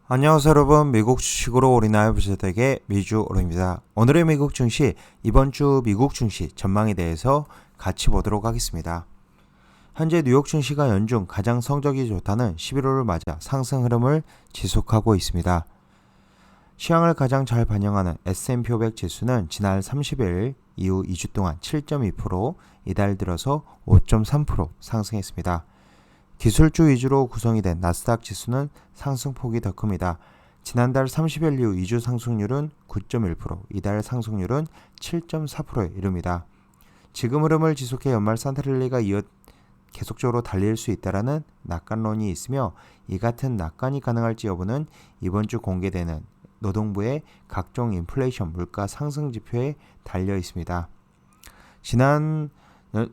안녕하세요 여러분, 미국 주식으로 올인하여 보실때의 미주오로입니다. 오늘의 미국 증시, 이번 주 미국 증시 전망에 대해서 같이 보도록 하겠습니다. 현재 뉴욕 증시가 연중 가장 성적이 좋다는 11월을 맞아 상승 흐름을 지속하고 있습니다. 시황을 가장 잘 반영하는 S&P 500 지수는 지난 30일 이후 2주 동안 7.2%, 이달 들어서 5.3% 상승했습니다. 기술주 위주로 구성이 된 나스닥 지수는 상승폭이 더 큽니다. 지난달 30일 이후 2주 상승률은 9.1%, 이달 상승률은 7.4%에 이릅니다. 지금 흐름을 지속해 연말 산타랠리가 계속적으로 달릴 수 있다라는 낙관론이 있으며, 이 같은 낙관이 가능할지 여부는 이번 주 공개되는 노동부의 각종 인플레이션 물가 상승 지표에 달려 있습니다. 지난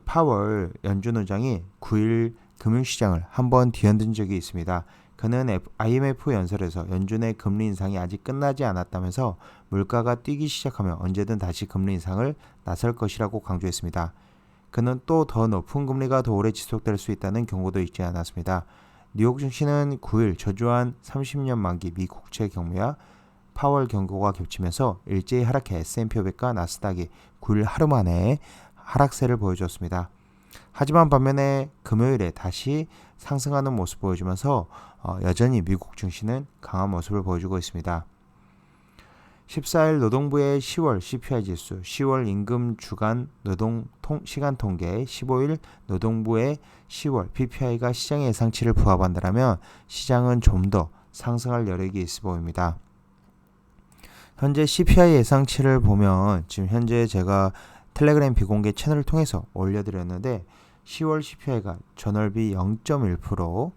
파월 연준 의장이 9일 금융시장을 한번 뒤흔든 적이 있습니다. 그는 IMF 연설에서 연준의 금리 인상이 아직 끝나지 않았다면서 물가가 뛰기 시작하면 언제든 다시 금리 인상을 나설 것이라고 강조했습니다. 그는 또 더 높은 금리가 더 오래 지속될 수 있다는 경고도 잊지 않았습니다. 뉴욕 증시는 9일 저조한 30년 만기 미 국채 경매와 파월 경고가 겹치면서 일제히 하락해 S&P 500과 나스닥이 9일 하루 만에 하락세를 보여줬습니다. 하지만 반면에 금요일에 다시 상승하는 모습을 보여주면서 여전히 미국 증시는 강한 모습을 보여주고 있습니다. 14일 노동부의 10월 CPI 지수, 10월 임금 주간 노동 시간 통계, 15일 노동부의 10월 PPI가 시장의 예상치를 부합한다면 시장은 좀 더 상승할 여력이 있어 보입니다. 현재 CPI 예상치를 보면 지금 현재 제가 텔레그램 비공개 채널을 통해서 올려드렸는데 10월 CPI가 전월비 0.1%,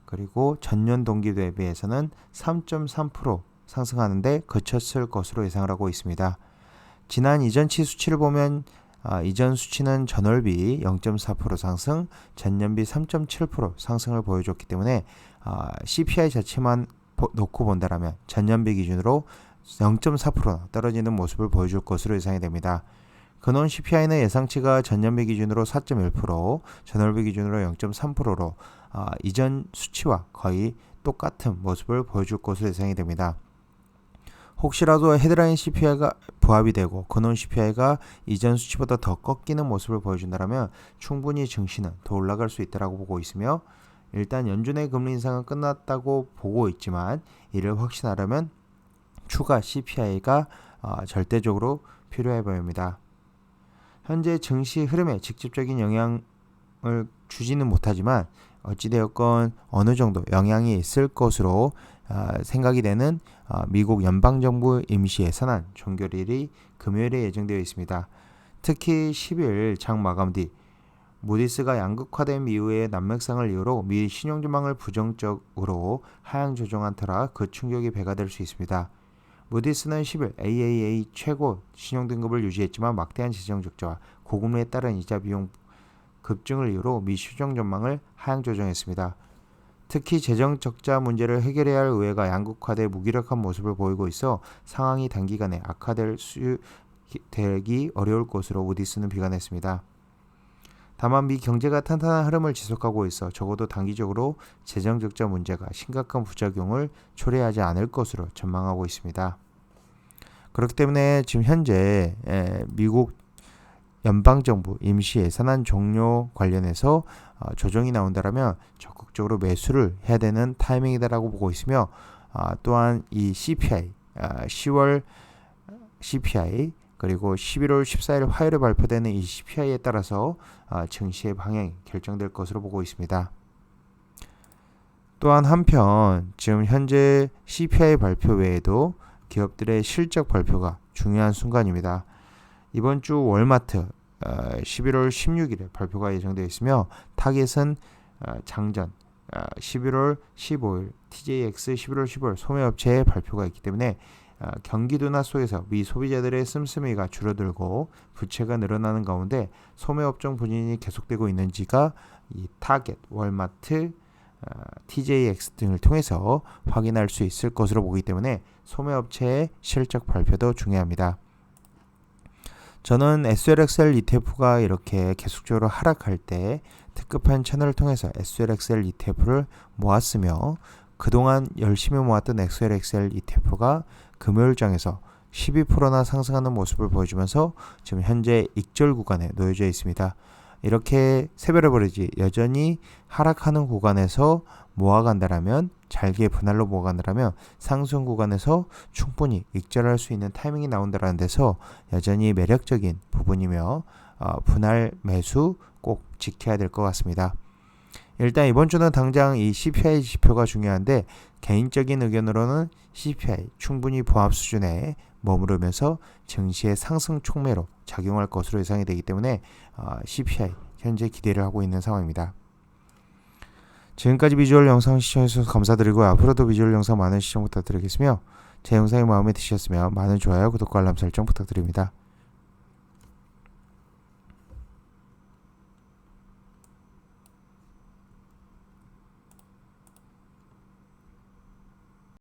그리고 전년 동기 대비해서는 3.3% 상승하는데 그쳤을 것으로 예상을 하고 있습니다. 지난 이전치 수치를 보면 이전 수치는 전월비 0.4% 상승, 전년비 3.7% 상승을 보여줬기 때문에 CPI 자체만 놓고 본다면 전년비 기준으로 0.4% 떨어지는 모습을 보여줄 것으로 예상이 됩니다. 근원 CPI는 예상치가 전년비 기준으로 4.1%, 전월비 기준으로 0.3%로 이전 수치와 거의 똑같은 모습을 보여줄 것으로 예상이 됩니다. 혹시라도 헤드라인 CPI가 부합이 되고 근원 CPI가 이전 수치보다 더 꺾이는 모습을 보여준다면 충분히 증시는 더 올라갈 수 있다고 보고 있으며, 일단 연준의 금리 인상은 끝났다고 보고 있지만 이를 확신하려면 추가 CPI가 절대적으로 필요해 보입니다. 현재 증시 흐름에 직접적인 영향을 주지는 못하지만 어찌되었건 어느 정도 영향이 있을 것으로 생각이 되는 미국 연방정부 임시 예산안 종결일이 금요일에 예정되어 있습니다. 특히 10일 장 마감 뒤 무디스가 양극화된 이후의 난맥상을 이유로 미 신용전망을 부정적으로 하향 조정한 터라 그 충격이 배가 될 수 있습니다. 무디스는 10일 AAA 최고 신용등급을 유지했지만 막대한 재정 적자와 고금리에 따른 이자 비용 급증을 이유로 미 시장 전망을 하향 조정했습니다. 특히 재정 적자 문제를 해결해야 할 의회가 양극화돼 무기력한 모습을 보이고 있어 상황이 단기간에 되기 어려울 것으로 무디스는 비관했습니다. 다만 미 경제가 탄탄한 흐름을 지속하고 있어 적어도 단기적으로 재정 적자 문제가 심각한 부작용을 초래하지 않을 것으로 전망하고 있습니다. 그렇기 때문에 지금 현재 미국 연방정부 임시 예산안 종료 관련해서 조정이 나온다면 적극적으로 매수를 해야 되는 타이밍이다라고 보고 있으며, 또한 이 CPI, 10월 CPI 그리고 11월 14일 화요일에 발표되는 이 CPI에 따라서 증시의 방향이 결정될 것으로 보고 있습니다. 또한 한편 지금 현재 CPI 발표 외에도 기업들의 실적 발표가 중요한 순간입니다. 이번 주 월마트 11월 16일에 발표가 예정되어 있으며 타겟은 장전 11월 15일 TJX 11월 15일 소매업체의 발표가 있기 때문에 경기 둔화 속에서 미 소비자들의 씀씀이가 줄어들고 부채가 늘어나는 가운데 소매업종 부진이 계속되고 있는지가 이 타겟, 월마트, TJX 등을 통해서 확인할 수 있을 것으로 보기 때문에 소매업체의 실적 발표도 중요합니다. 저는 SLXL ETF가 이렇게 계속적으로 하락할 때 특급한 채널을 통해서 SLXL ETF를 모았으며, 그동안 열심히 모았던 XLXL ETF가 금요일장에서 12%나 상승하는 모습을 보여주면서 지금 현재 익절 구간에 놓여져 있습니다. 이렇게 새별을 버리지 여전히 하락하는 구간에서 모아간다라면, 잘게 분할로 모아간다라면 상승 구간에서 충분히 익절할 수 있는 타이밍이 나온다라는 데서 여전히 매력적인 부분이며 분할 매수 꼭 지켜야 될 것 같습니다. 일단 이번 주는 당장 이 CPI 지표가 중요한데, 개인적인 의견으로는 CPI 충분히 보합 수준에 머무르면서 증시의 상승 촉매로 작용할 것으로 예상이 되기 때문에 CPI 현재 기대를 하고 있는 상황입니다. 지금까지 비주얼 영상 시청해주셔서 감사드리고, 앞으로도 비주얼 영상 많은 시청 부탁드리겠으며, 제 영상이 마음에 드셨으면 많은 좋아요, 구독과 알람 설정 부탁드립니다.